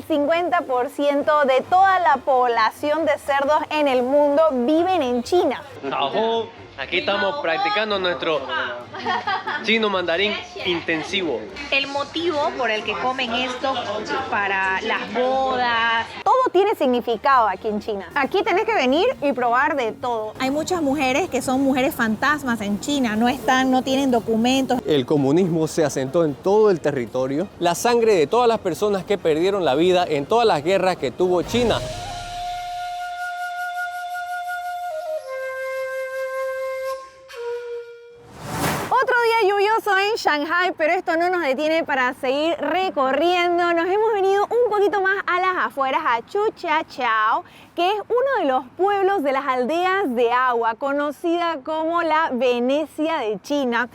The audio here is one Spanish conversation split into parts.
el 50% de toda la población de cerdos en el mundo viven en China. Ajo, aquí estamos practicando nuestro chino mandarín intensivo. El motivo por el que comen esto para las bodas. Todo tiene significado aquí en China. Aquí tenés que venir y probar de todo. Hay muchas mujeres que son mujeres fantasmas en China, no tienen documentos. El comunismo se asentó en todo el territorio. La sangre de todas las personas que perdieron la vida en todas las guerras que tuvo China. Otro día lluvioso en Shanghai, pero esto no nos detiene para seguir recorriendo. Nos hemos venido un poquito más a las afueras, a Chuchachao, que es uno de los pueblos de las aldeas de agua, conocida como la Venecia de China.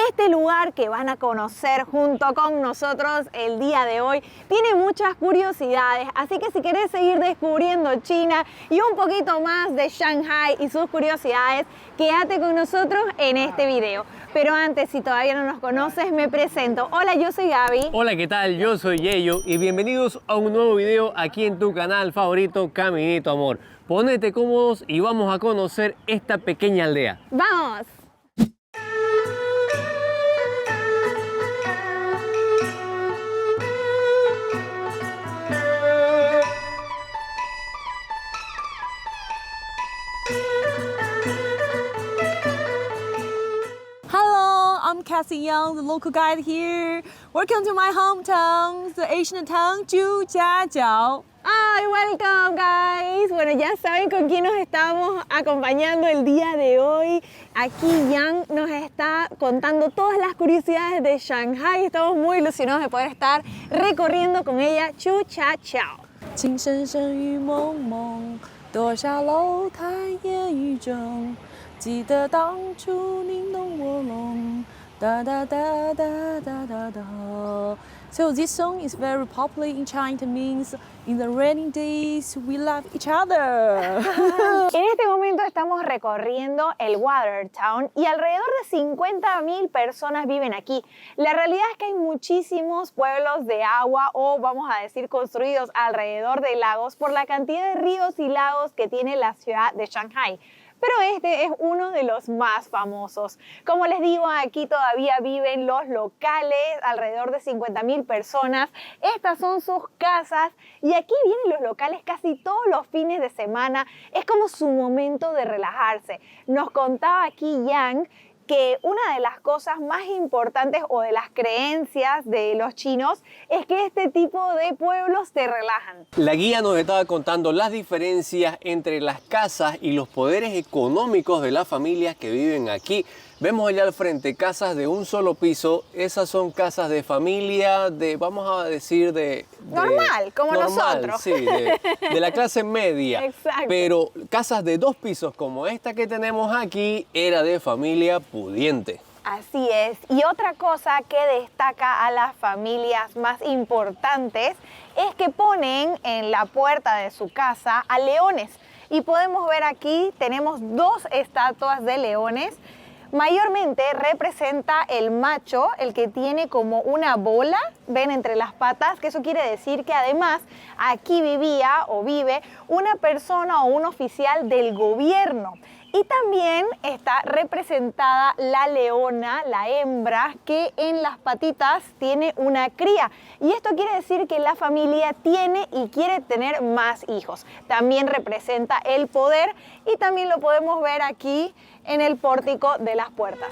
Este lugar que van a conocer junto con nosotros el día de hoy tiene muchas curiosidades, así que si querés seguir descubriendo China y un poquito más de Shanghai y sus curiosidades, quédate con nosotros en este video. Pero antes, si todavía no nos conoces, me presento. Hola, yo soy Gaby. Hola, ¿qué tal? Yo soy Yeyo y bienvenidos a un nuevo video aquí en tu canal favorito, Caminito Amor. Ponete cómodos y vamos a conocer esta pequeña aldea. ¡Vamos! I'm Cassie Young, the local guide here. Welcome to my hometown, the Asian town, Chuchachao. ¡Ay, welcome, guys! Bueno, ya saben con quién nos estamos acompañando el día de hoy. Aquí Yang nos está contando todas las curiosidades de Shanghai. Estamos muy ilusionados de poder estar recorriendo con ella Chuchachao. 情深深雨蒙蒙，多少楼台烟雨中，记得当初你侬我侬。Da da da da da da da. So this song is very popular in China. It means in the rainy days we love each other. En este momento estamos recorriendo el Watertown y alrededor de 50.000 personas viven aquí. La realidad es que hay muchísimos pueblos de agua o vamos a decir construidos alrededor de lagos por la cantidad de ríos y lagos que tiene la ciudad de Shanghai. Pero este es uno de los más famosos. Como les digo, aquí todavía viven los locales, alrededor de 50.000 personas. Estas son sus casas y aquí vienen los locales casi todos los fines de semana. Es como su momento de relajarse. Nos contaba aquí Yang que una de las cosas más importantes o de las creencias de los chinos es que este tipo de pueblos te relajan. La guía nos estaba contando las diferencias entre las casas y los poderes económicos de las familias que viven aquí. Vemos allá al frente casas de un solo piso. Esas son casas de familia, vamos a decir, normal, como nosotros. Sí, de la clase media. Exacto. Pero casas de 2 pisos como esta que tenemos aquí era de familia pudiente. Así es. Y otra cosa que destaca a las familias más importantes es que ponen en la puerta de su casa a leones. Y podemos ver aquí, tenemos 2 estatuas de leones. Mayormente representa el macho, el que tiene como una bola, ven, entre las patas, que eso quiere decir que además aquí vivía o vive una persona o un oficial del gobierno. Y también está representada la leona, la hembra, que en las patitas tiene una cría. Y esto quiere decir que la familia tiene y quiere tener más hijos. También representa el poder y también lo podemos ver aquí en el pórtico de las puertas.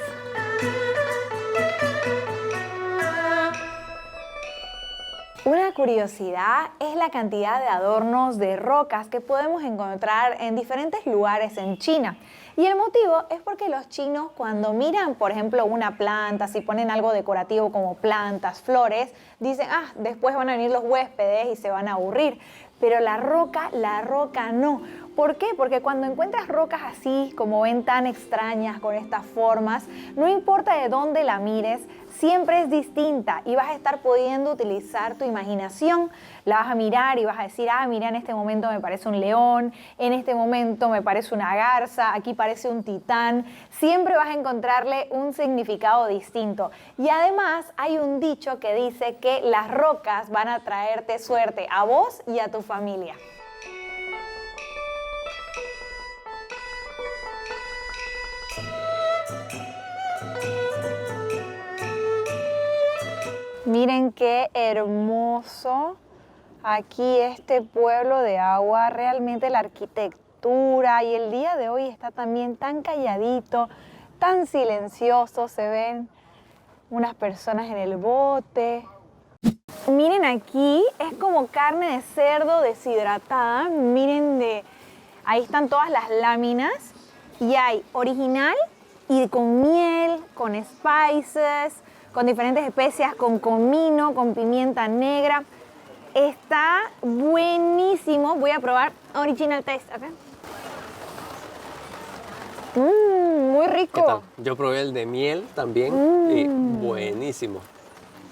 Una curiosidad es la cantidad de adornos de rocas que podemos encontrar en diferentes lugares en China. Y el motivo es porque los chinos, cuando miran, por ejemplo, una planta, si ponen algo decorativo como plantas, flores, dicen, después van a venir los huéspedes y se van a aburrir. Pero la roca no. ¿Por qué? Porque cuando encuentras rocas así, como ven, tan extrañas, con estas formas, no importa de dónde la mires, siempre es distinta y vas a estar pudiendo utilizar tu imaginación. La vas a mirar y vas a decir, ah, mira, en este momento me parece un león, en este momento me parece una garza, aquí parece un titán. Siempre vas a encontrarle un significado distinto. Y además hay un dicho que dice que las rocas van a traerte suerte a vos y a tu familia. Miren qué hermoso aquí este pueblo de agua, realmente la arquitectura y el día de hoy está también tan calladito, tan silencioso, se ven unas personas en el bote. Miren aquí, es como carne de cerdo deshidratada, miren ahí están todas las láminas y hay original y con miel, con spices, con diferentes especias, con comino, con pimienta negra. Está buenísimo. Voy a probar original taste, ¿ok? Muy rico. ¿Qué tal? Yo probé el de miel también y buenísimo.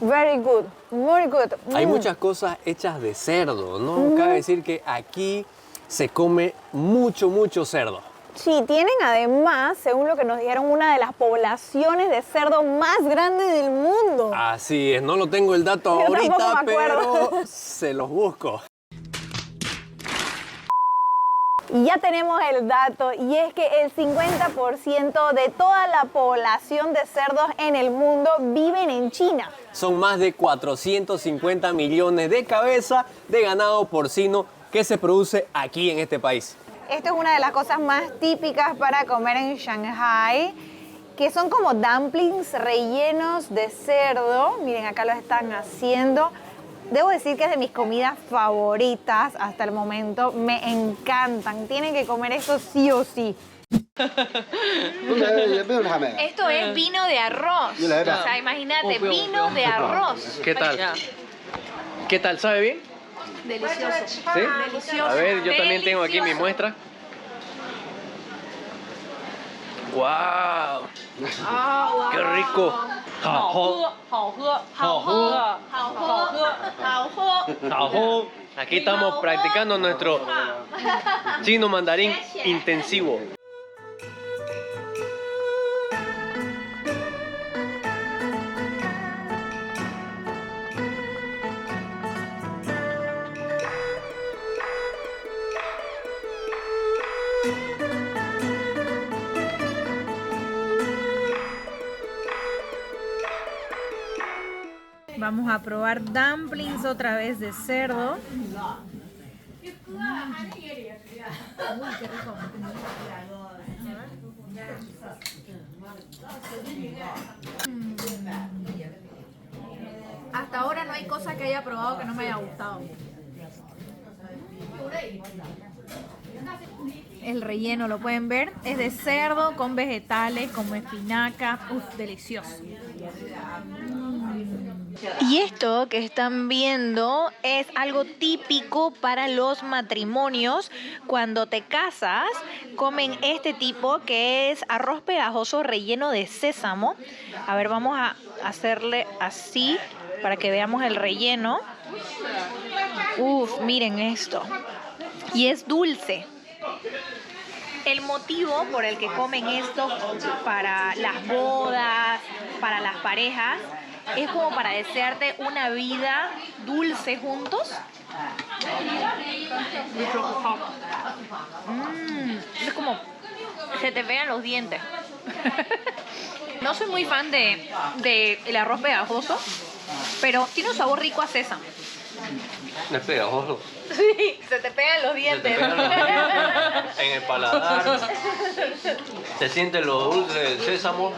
Very good, muy good. Hay muchas cosas hechas de cerdo, ¿no? Cabe decir que aquí se come mucho cerdo. Sí, tienen además, según lo que nos dijeron, una de las poblaciones de cerdo más grandes del mundo. Así es, no lo tengo el dato Yo ahorita, tampoco me acuerdo. pero se los busco. Y ya tenemos el dato, y es que el 50% de toda la población de cerdos en el mundo viven en China. Son más de 450 millones de cabezas de ganado porcino que se produce aquí en este país. Esto es una de las cosas más típicas para comer en Shanghai, que son como dumplings rellenos de cerdo. Miren, acá lo están haciendo. Debo decir que es de mis comidas favoritas hasta el momento. Me encantan. Tienen que comer esto sí o sí. Esto es vino de arroz. O sea, imagínate, vino de arroz. ¿Qué tal? ¿Qué tal? ¿Sabe bien? Delicioso. ¿Sí? Delicioso. A ver, yo también tengo aquí mi muestra. ¡Wow! ¡Qué rico! Aquí estamos practicando nuestro chino mandarín intensivo. Vamos a probar dumplings otra vez de cerdo. Hasta ahora no hay cosa que haya probado que no me haya gustado. El relleno, lo pueden ver, es de cerdo con vegetales como espinaca. Uf, delicioso. Y esto que están viendo es algo típico para los matrimonios. Cuando te casas, comen este tipo que es arroz pegajoso relleno de sésamo. A ver, vamos a hacerle así para que veamos el relleno. Uf, miren esto. Y es dulce. El motivo por el que comen esto para las bodas, para las parejas, es como para desearte una vida dulce juntos. Es como se te pegan los dientes. No soy muy fan de el arroz pegajoso, pero tiene un sabor rico a sésamo. Es pegajoso. Sí, se te pegan los dientes. En el paladar. Se siente lo dulce del sésamo.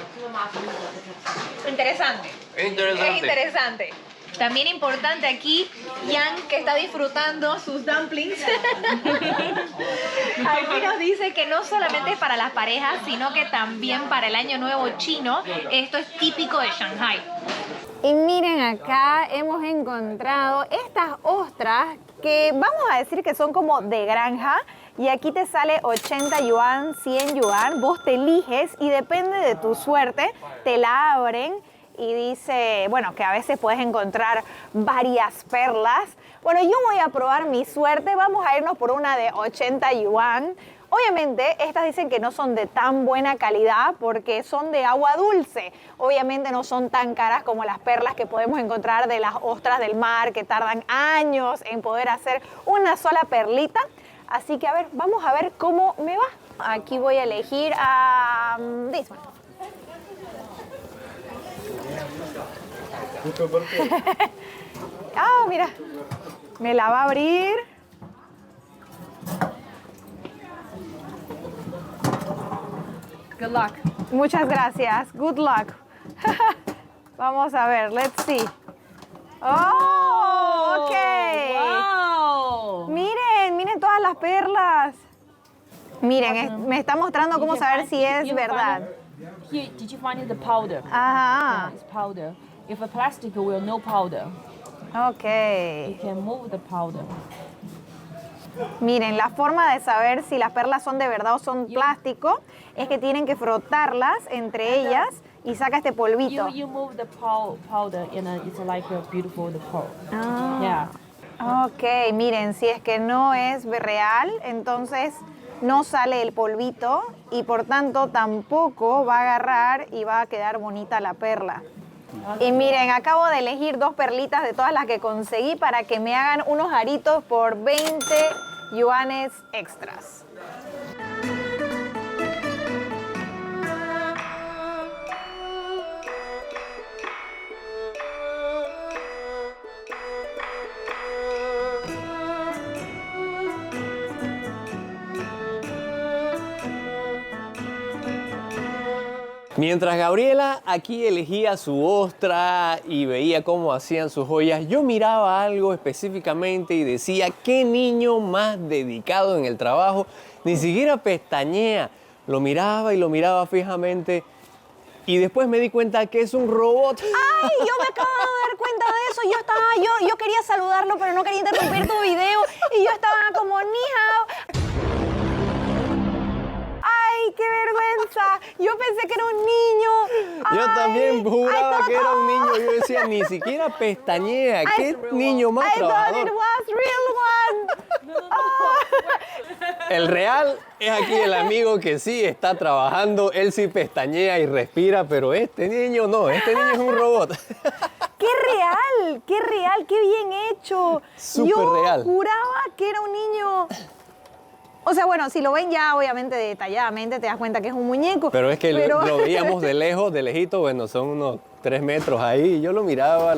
Interesante. Interesante. Es interesante. También importante aquí, Yang, que está disfrutando sus dumplings. Aquí nos dice que no solamente es para las parejas, sino que también para el Año Nuevo chino. Esto es típico de Shanghai. Y miren acá, hemos encontrado estas ostras que vamos a decir que son como de granja. Y aquí te sale 80 yuan, 100 yuan. Vos te eliges y depende de tu suerte, te la abren. y dice, bueno, que a veces puedes encontrar varias perlas. Bueno, yo voy a probar mi suerte. Vamos a irnos por una de 80 yuan. Obviamente, estas dicen que no son de tan buena calidad porque son de agua dulce. Obviamente no son tan caras como las perlas que podemos encontrar de las ostras del mar, que tardan años en poder hacer una sola perlita. Así que, a ver, vamos a ver cómo me va. Aquí voy a elegir a this one. Ah, mira, me la va a abrir. Good luck. Muchas gracias. Good luck. Vamos a ver, let's see. Oh, ok. Wow. Miren todas las perlas. Miren, me está mostrando cómo saber si es verdad. Here, did you find the powder? Ajá. It's powder. If a plastic will no powder, Ok. you can move the powder. Miren, la forma de saber si las perlas son de verdad o son plástico es que tienen que frotarlas entre ellas y saca este polvito. You move the powder and it's like a beautiful the pearl. Ah. Yeah. Ok, miren, si es que no es real, entonces no sale el polvito y por tanto tampoco va a agarrar y va a quedar bonita la perla. Y miren, acabo de elegir 2 perlitas de todas las que conseguí para que me hagan unos aritos por 20 yuanes extras. Mientras Gabriela aquí elegía su ostra y veía cómo hacían sus joyas, yo miraba algo específicamente y decía, ¿qué niño más dedicado en el trabajo? Ni siquiera pestañea. Lo miraba y lo miraba fijamente y después me di cuenta que es un robot. ¡Ay! Yo me acabo de dar cuenta de eso. Yo quería saludarlo, pero no quería interrumpir tu video. Y yo estaba como, ni hao. ¡Ay, qué vergüenza! Yo pensé que era un niño. Yo Ay, también juraba que era un niño. I Yo decía, ni siquiera pestañea. ¿Qué niño más thought it trabajador? was real one. El real es aquí el amigo que sí está trabajando. Él sí pestañea y respira, pero este niño no. Este niño es un robot. ¡Qué real! ¡Qué bien hecho! Súper real. Yo juraba que era un niño. O sea, bueno, si lo ven ya obviamente detalladamente te das cuenta que es un muñeco. Pero es que lo veíamos de lejos, de lejito, bueno, son unos 3 metros ahí. Y yo lo miraba.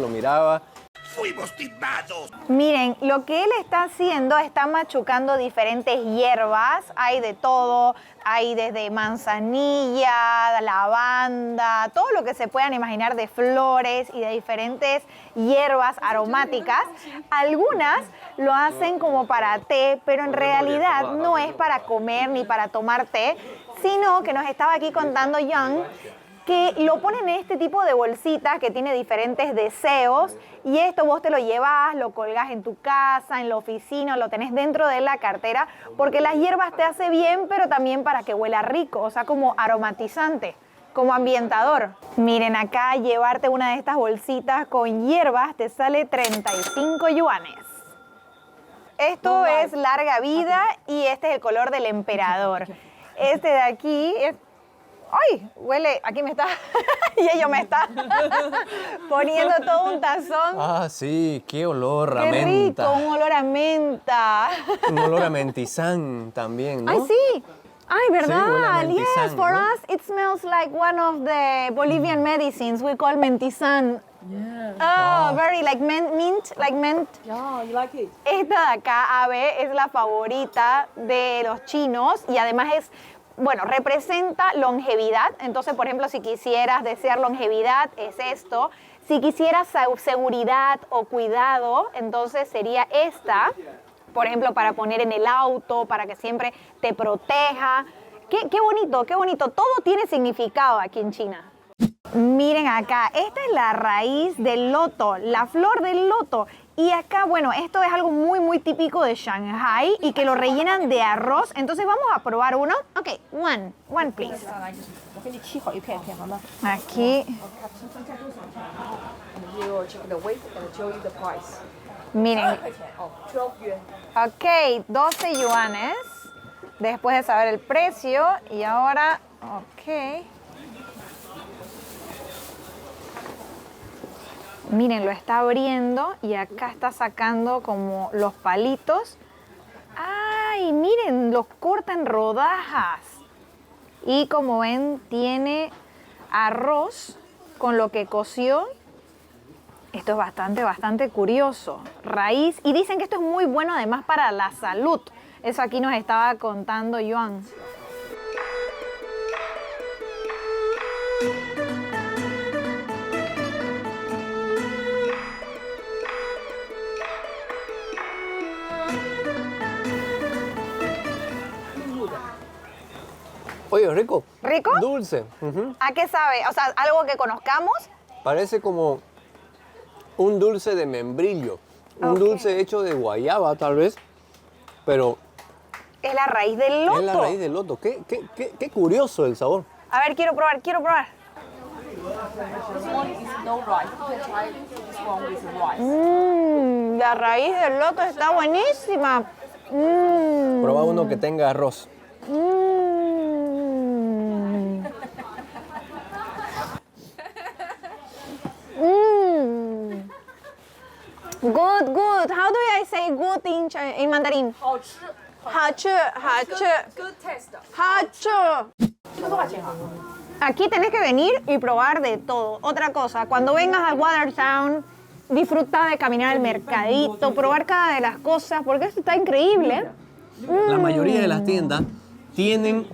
¡Fuimos timados! Miren, lo que él está haciendo, está machucando diferentes hierbas. Hay de todo, hay desde manzanilla, lavanda, todo lo que se puedan imaginar de flores y de diferentes hierbas aromáticas. Algunas lo hacen como para té, pero en realidad no es para comer ni para tomar té, sino que nos estaba aquí contando Young que lo ponen en este tipo de bolsitas que tiene diferentes deseos y esto vos te lo llevas, lo colgás en tu casa, en la oficina, lo tenés dentro de la cartera porque las hierbas te hace bien, pero también para que huela rico, o sea, como aromatizante, como ambientador. Miren, acá llevarte una de estas bolsitas con hierbas te sale 35 yuanes. Esto es larga vida y este es el color del emperador. Este de aquí es... ¡Ay! Huele, aquí me está, y ello me está poniendo todo un tazón. Ah, sí, qué olor a ¡Qué menta. rico! Un olor a menta. Un olor a mentizán también, ¿no? ¡Ay, sí! ¡Ay, verdad! huele a Yes, mentizán, for ¿no? us it smells like one of the Bolivian medicines we call mentizán. Yeah. Oh, very like mint, like mint. Yeah, you like it? Esta de acá, ave, es la favorita de los chinos y además es... Bueno, representa longevidad. Entonces, por ejemplo, si quisieras desear longevidad, es esto. Si quisieras seguridad o cuidado, entonces sería esta. Por ejemplo, para poner en el auto, para que siempre te proteja. Qué bonito, qué bonito. Todo tiene significado aquí en China. Miren acá, esta es la raíz del loto, la flor del loto. Y acá, bueno, esto es algo muy típico de Shanghai y que lo rellenan de arroz. Entonces vamos a probar uno. Ok, one please. Aquí. you check the weight and show you the price. Miren, 12 yuan. ok, 12 yuanes. Después de saber el precio. Y ahora, ok. Miren, lo está abriendo y acá está sacando como los palitos. ¡Ay! Miren, los corta en rodajas. Y como ven, tiene arroz con lo que coció. Esto es bastante curioso. Raíz. Y dicen que esto es muy bueno además para la salud. Eso aquí nos estaba contando Joan. Oye, rico. ¿Rico? Dulce. Ujú. ¿A qué sabe? O sea, algo que conozcamos. Parece como un dulce de membrillo. Un Ok. dulce hecho de guayaba, tal vez. Pero Es la raíz del loto. es la raíz del loto. Qué curioso el sabor. A ver, quiero probar. This one is no rice. You can try this one with rice. La raíz del loto está buenísima. Mm. Proba uno que tenga arroz. Good. How do I say good in Mandarin? 好吃。好吃. Good taste. 好吃. 这个多少钱啊？ Aquí tenés que venir y probar de todo. Otra cosa, cuando vengas al Watertown, disfruta de caminar al mercadito, probar cada de las cosas, porque esto está increíble. La mayoría de las tiendas tienen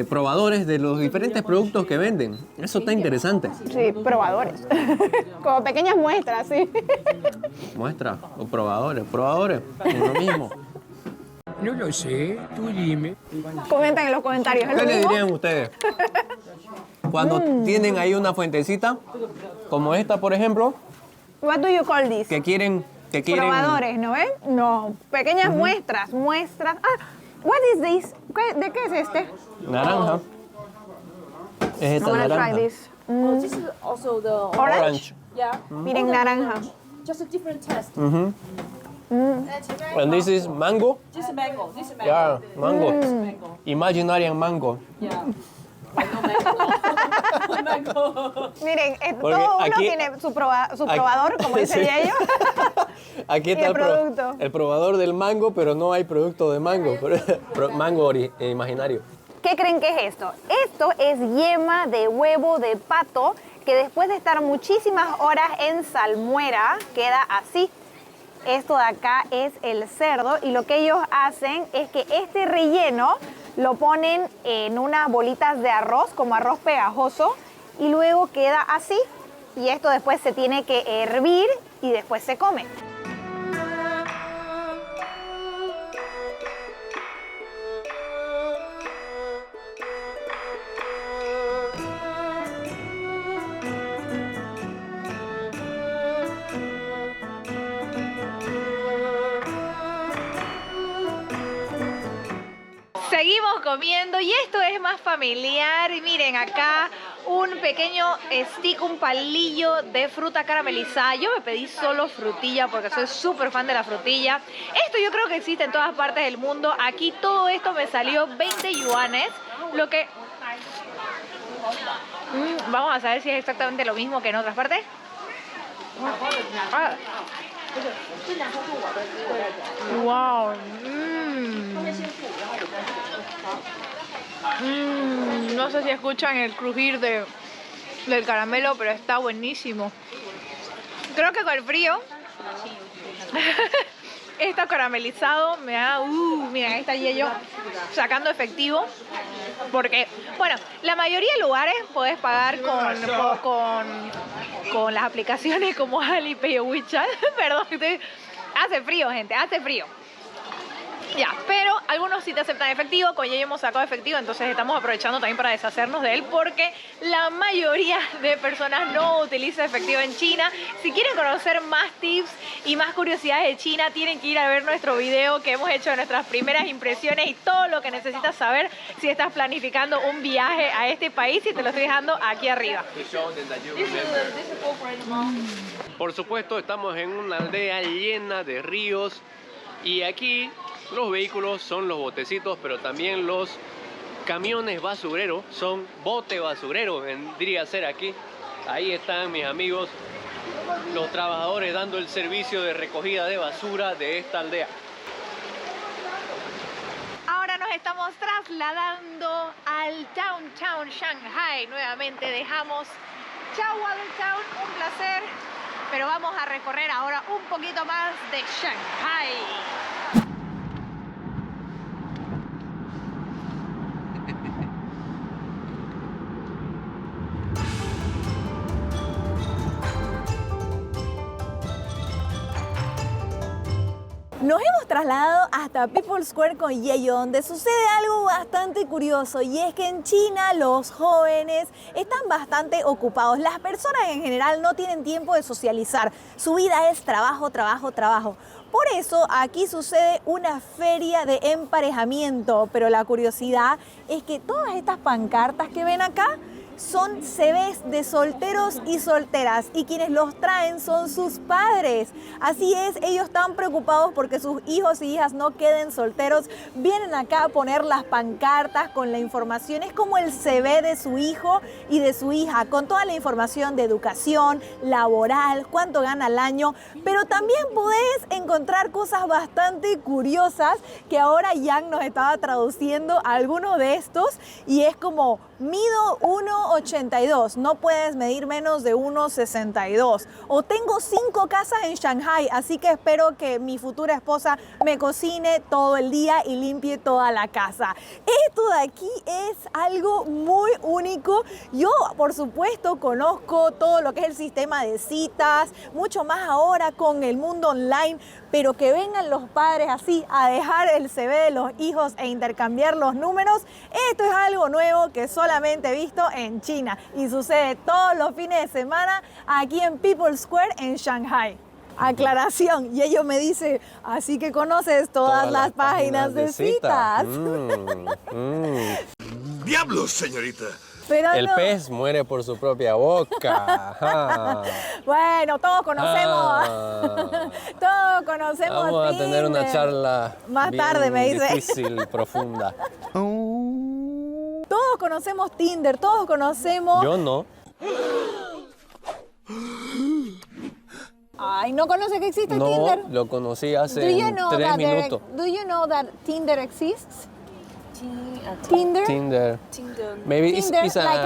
probadores de los diferentes productos que venden. Eso está interesante. Sí, probadores. Como pequeñas muestras, sí. Muestra, o probadores, es lo mismo. No lo sé, tú dime. Comenten en los comentarios. ¿Es ¿Qué lo le mismo? dirían ustedes? Cuando tienen ahí una fuentecita, como esta, por ejemplo, What do you call this? que quieren Probadores, ¿no ven? No, pequeñas muestras. Ah, what is this? ¿De qué es este? naranja. Es I esta wanna try naranja. this. Oh, this is also the Orange. Yeah. Miren, naranja. Just a different taste. And this is mango. This is mango. This is mango. Yeah, mango. Mango. Imaginary mango. Yeah. No mango. Miren, Porque todo uno aquí- tiene su probador, como dice Sí. Yayo. Aquí Y está el producto. el probador del mango, pero no hay producto de mango. Mango imaginario. ¿Qué creen que es esto? Esto es yema de huevo de pato que después de estar muchísimas horas en salmuera queda así. Esto de acá es el cerdo y lo que ellos hacen es que este relleno lo ponen en unas bolitas de arroz, como arroz pegajoso, y luego queda así. Y esto después se tiene que hervir y después se come. Seguimos comiendo y esto es más familiar. Y miren acá un pequeño stick, un palillo de fruta caramelizada. Yo me pedí solo frutilla porque soy súper fan de la frutilla. Esto yo creo que existe en todas partes del mundo. Aquí todo esto me salió 20 yuanes, lo que... vamos a saber si es exactamente lo mismo que en otras partes. Ah. Wow. No sé si escuchan el crujir del caramelo, pero está buenísimo. Creo que con el frío está caramelizado, me da... miren, ahí está Yello sacando efectivo. Porque, bueno, la mayoría de lugares puedes pagar con las aplicaciones como Alipay o WeChat. Perdón, hace frío, gente, hace frío. Ya, pero algunos sí te aceptan efectivo, con Yayo hemos sacado efectivo, entonces estamos aprovechando también para deshacernos de él porque la mayoría de personas no utiliza efectivo en China. Si quieren conocer más tips y más curiosidades de China, tienen que ir a ver nuestro video que hemos hecho de nuestras primeras impresiones y todo lo que necesitas saber si estás planificando un viaje a este país, y te lo estoy dejando aquí arriba. Por supuesto, estamos en una aldea llena de ríos y aquí los vehículos son los botecitos, pero también los camiones basureros son bote basurero, vendría a ser aquí. Ahí están mis amigos, los trabajadores dando el servicio de recogida de basura de esta aldea. Ahora nos estamos trasladando al Downtown Shanghai. Nuevamente dejamos Chowwater Town, un placer, pero vamos a recorrer ahora un poquito más de Shanghai. Nos hemos trasladado hasta People's Square con Yayo, donde sucede algo bastante curioso, y es que en China los jóvenes están bastante ocupados. Las personas en general no tienen tiempo de socializar. Su vida es trabajo, trabajo, trabajo. Por eso aquí sucede una feria de emparejamiento, pero la curiosidad es que todas estas pancartas que ven acá son CVs de solteros y solteras, y quienes los traen son sus padres. Así es, ellos están preocupados porque sus hijos y hijas no queden solteros. Vienen acá a poner las pancartas con la información. Es como el CV de su hijo y de su hija, con toda la información de educación, laboral, cuánto gana al año. Pero también podés encontrar cosas bastante curiosas que ahora Yang nos estaba traduciendo algunos de estos, y es como: mido 1,82, no puedes medir menos de 1,62. O tengo 5 casas en Shanghai, así que espero que mi futura esposa me cocine todo el día y limpie toda la casa. Esto de aquí es algo muy único. Yo, por supuesto, conozco todo lo que es el sistema de citas, mucho más ahora con el mundo online, pero que vengan los padres así a dejar el CV de los hijos e intercambiar los números, esto es algo nuevo que solamente he visto en China y sucede todos los fines de semana aquí en People's Square en Shanghai. Aclaración, y ellos me dice, así que conoces todas las páginas de citas. ¡Diablos, señorita! Pero El no. pez muere por su propia boca. Ajá. Bueno, todos conocemos. Todos conocemos Vamos a tener una Tinder. charla Más bien tarde, me dice. difícil, profunda. Todos conocemos Tinder, todos conocemos. Yo no. Ay, ¿no conoce que existe No, Tinder? lo conocí hace Do you know 3 that minutos. do you know that Tinder exists? Tinder? Tinder. Tinder. Maybe Tinder, it's like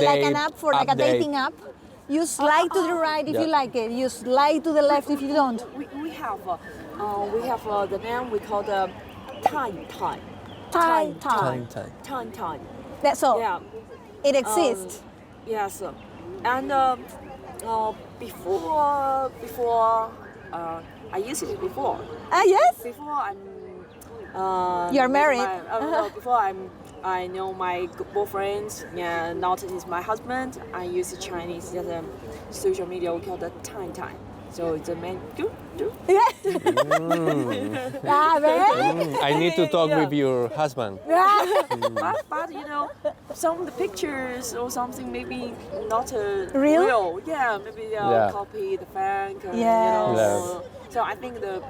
date an app for like a update. dating app. You slide to the right if Yeah. you like it. You slide to the left if you don't. We have the name we call the Time. Time. Time. Time. That's all. Yeah. It exists. Yes. And before I used it before. Yes? Before I'm. You're married. Before I know my boyfriend. Yeah, not is my husband. I use the Chinese social media we call the Time. So the man do. A ver. I need to talk Yeah. with your husband. But you know, some of the pictures or something maybe not Real? real. Yeah, maybe Yeah. copy the bank. Yes. Yeah. So I think the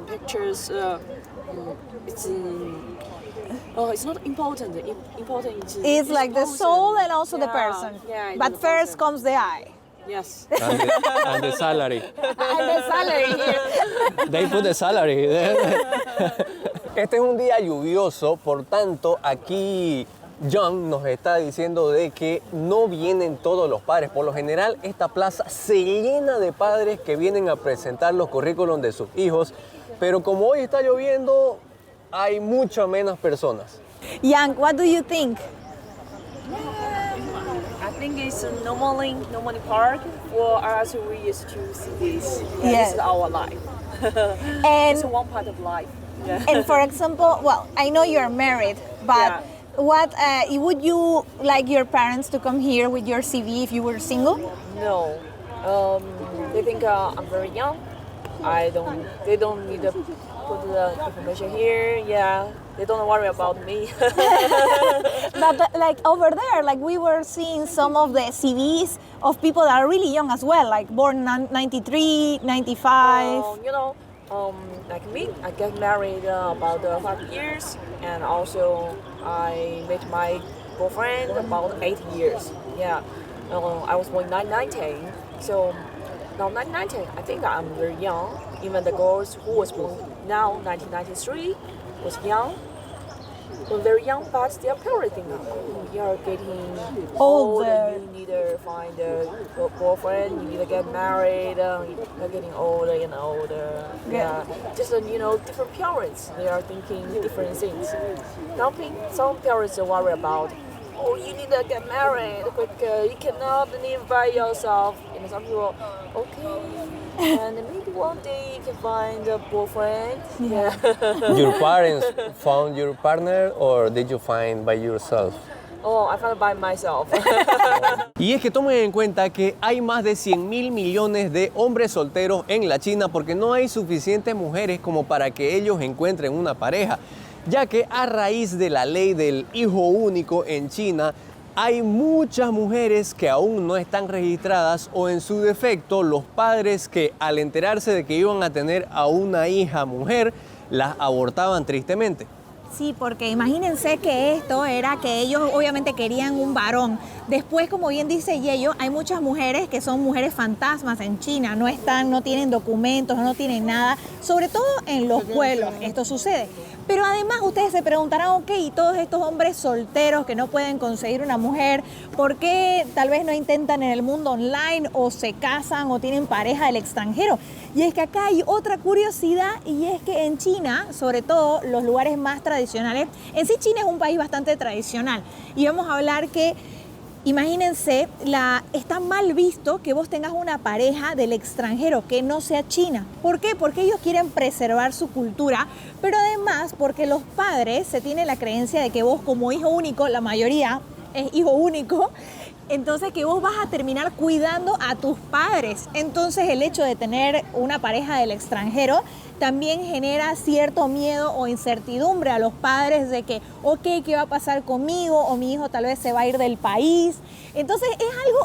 pictures it's it's not important. Important is It's like the person. soul and also the Yeah, person. Yeah, it's But the first person. comes the eye. Yes. And the salary. And the salary here. They put the salary. Este es un día lluvioso, por tanto, aquí John nos está diciendo de que no vienen todos los padres. Por lo general, esta plaza se llena de padres que vienen a presentar los currículums de sus hijos, pero como hoy está lloviendo, hay mucho menos personas. Yang, what do you think? I think it's normally park for us. We used to see this. Yes. This is our life. And It's one part of life. Yeah. and for example, well, I know you're married, but Yeah. what would you like your parents to come here with your CV if you were single? No, they think I'm very young. They don't need to put the information here. Yeah, they don't worry about me. But like over there, like we were seeing some of the CVs of people that are really young as well, like born 93, 95. Like me, I got married about 5 years, and also I met my girlfriend about 8 years. Yeah, I was born in 1990, so now 1990, I think I'm very young. Even the girls who was born now 1993 was young. Well, very young, but their parents think, oh, you are getting old, Older. and you need to find a girlfriend, you need to get married, you're getting older and older. Yeah, just different parents, they are thinking different things. Some parents are worried about, oh, you need to get married quicker, you cannot live by yourself. Some people, okay, and maybe one day you can find a boyfriend. Yeah. Your parents found your partner or did you find by yourself? Oh, I found it by myself. Y es que tomen en cuenta que hay más de 100.000 millones de hombres solteros en la China porque no hay suficientes mujeres como para que ellos encuentren una pareja, ya que a raíz de la ley del hijo único en China, hay muchas mujeres que aún no están registradas o en su defecto los padres que al enterarse de que iban a tener a una hija mujer, las abortaban tristemente. Sí, porque imagínense que esto era que ellos obviamente querían un varón. Después, como bien dice Yeyo, hay muchas mujeres que son mujeres fantasmas en China, no tienen documentos, no tienen nada, sobre todo en los pueblos, esto sucede. Pero además ustedes se preguntarán, ok, y todos estos hombres solteros que no pueden conseguir una mujer, ¿por qué tal vez no intentan en el mundo online o se casan o tienen pareja del extranjero? Y es que acá hay otra curiosidad y es que en China, sobre todo los lugares más tradicionales, en sí China es un país bastante tradicional y vamos a hablar que imagínense, está mal visto que vos tengas una pareja del extranjero que no sea china. ¿Por qué? Porque ellos quieren preservar su cultura, pero además porque los padres se tienen la creencia de que vos como hijo único, la mayoría es hijo único, entonces que vos vas a terminar cuidando a tus padres. Entonces el hecho de tener una pareja del extranjero también genera cierto miedo o incertidumbre a los padres de que, ok, ¿qué va a pasar conmigo? O mi hijo tal vez se va a ir del país. Entonces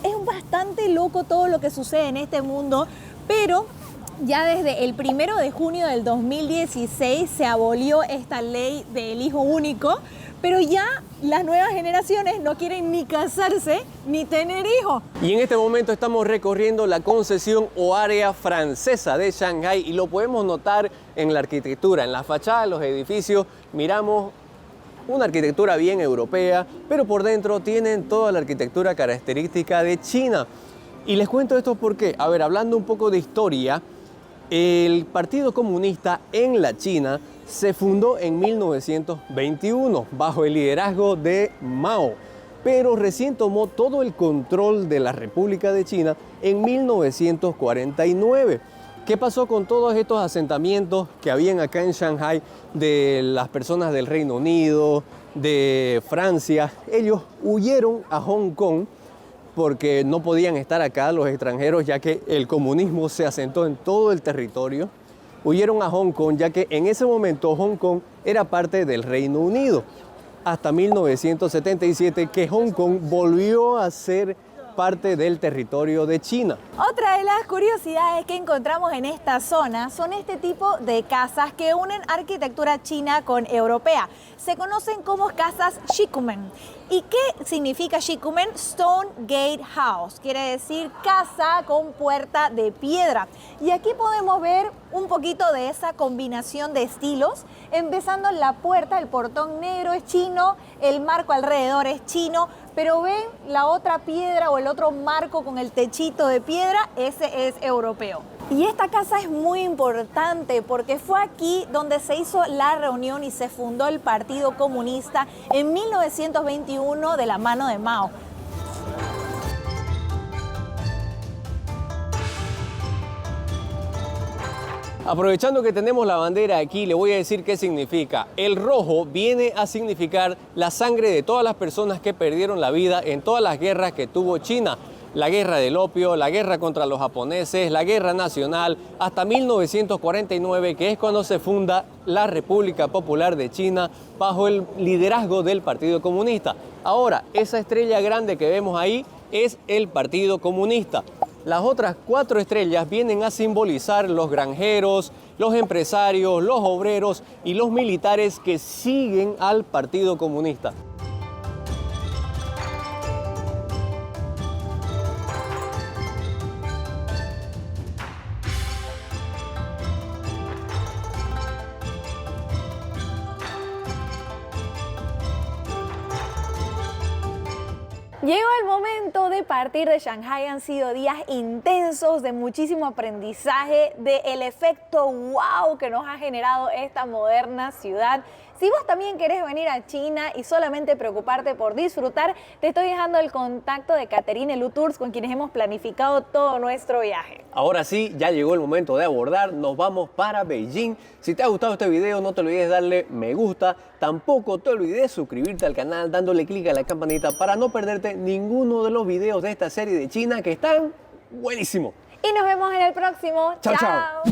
es bastante loco todo lo que sucede en este mundo, pero ya desde el 1 de junio del 2016 se abolió esta ley del hijo único, pero ya las nuevas generaciones no quieren ni casarse ni tener hijos. Y en este momento estamos recorriendo la concesión o área francesa de Shanghái y lo podemos notar en la arquitectura, en la fachada de los edificios. Miramos una arquitectura bien europea, pero por dentro tienen toda la arquitectura característica de China. Y les cuento esto porque, a ver, hablando un poco de historia, el Partido Comunista en la China se fundó en 1921 bajo el liderazgo de Mao, pero recién tomó todo el control de la República de China en 1949. ¿Qué pasó con todos estos asentamientos que habían acá en Shanghái de las personas del Reino Unido, de Francia? Ellos huyeron a Hong Kong porque no podían estar acá los extranjeros, ya que el comunismo se asentó en todo el territorio. Huyeron a Hong Kong, ya que en ese momento Hong Kong era parte del Reino Unido, hasta 1977 que Hong Kong volvió a ser parte del territorio de China. Otra de las curiosidades que encontramos en esta zona son este tipo de casas que unen arquitectura china con europea. Se conocen como casas shikumen. ¿Y qué significa shikumen? Stone Gate House. Quiere decir casa con puerta de piedra. Y aquí podemos ver un poquito de esa combinación de estilos. Empezando en la puerta, el portón negro es chino, el marco alrededor es chino, pero ven la otra piedra o el otro marco con el techito de piedra, ese es europeo. Y esta casa es muy importante porque fue aquí donde se hizo la reunión y se fundó el Partido Comunista en 1921 de la mano de Mao. Aprovechando que tenemos la bandera aquí, le voy a decir qué significa. El rojo viene a significar la sangre de todas las personas que perdieron la vida en todas las guerras que tuvo China. La guerra del opio, la guerra contra los japoneses, la guerra nacional, hasta 1949, que es cuando se funda la República Popular de China bajo el liderazgo del Partido Comunista. Ahora, esa estrella grande que vemos ahí es el Partido Comunista. Las otras 4 estrellas vienen a simbolizar los granjeros, los empresarios, los obreros y los militares que siguen al Partido Comunista. Llegó el momento de partir de Shanghái. Han sido días intensos de muchísimo aprendizaje, del efecto wow que nos ha generado esta moderna ciudad. Si vos también querés venir a China y solamente preocuparte por disfrutar, te estoy dejando el contacto de Catherine Lu Tours, con quienes hemos planificado todo nuestro viaje. Ahora sí, ya llegó el momento de abordar, nos vamos para Beijing. Si te ha gustado este video, no te olvides darle me gusta. Tampoco te olvides suscribirte al canal dándole clic a la campanita para no perderte ninguno de los videos de esta serie de China que están buenísimos. Y nos vemos en el próximo. Chao, chao.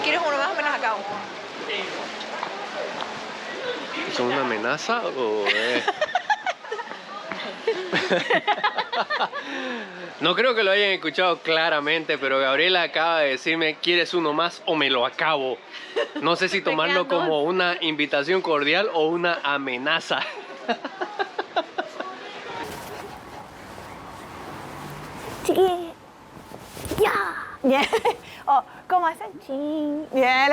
¿Quieres uno más o menos acá? ¿Son una amenaza o No creo que lo hayan escuchado claramente, pero Gabriela acaba de decirme, ¿quieres uno más o me lo acabo? No sé si tomarlo como una invitación cordial o una amenaza. Chiqui. Ya. Yeah. Oh, ¿cómo hacen? Ching. Bien.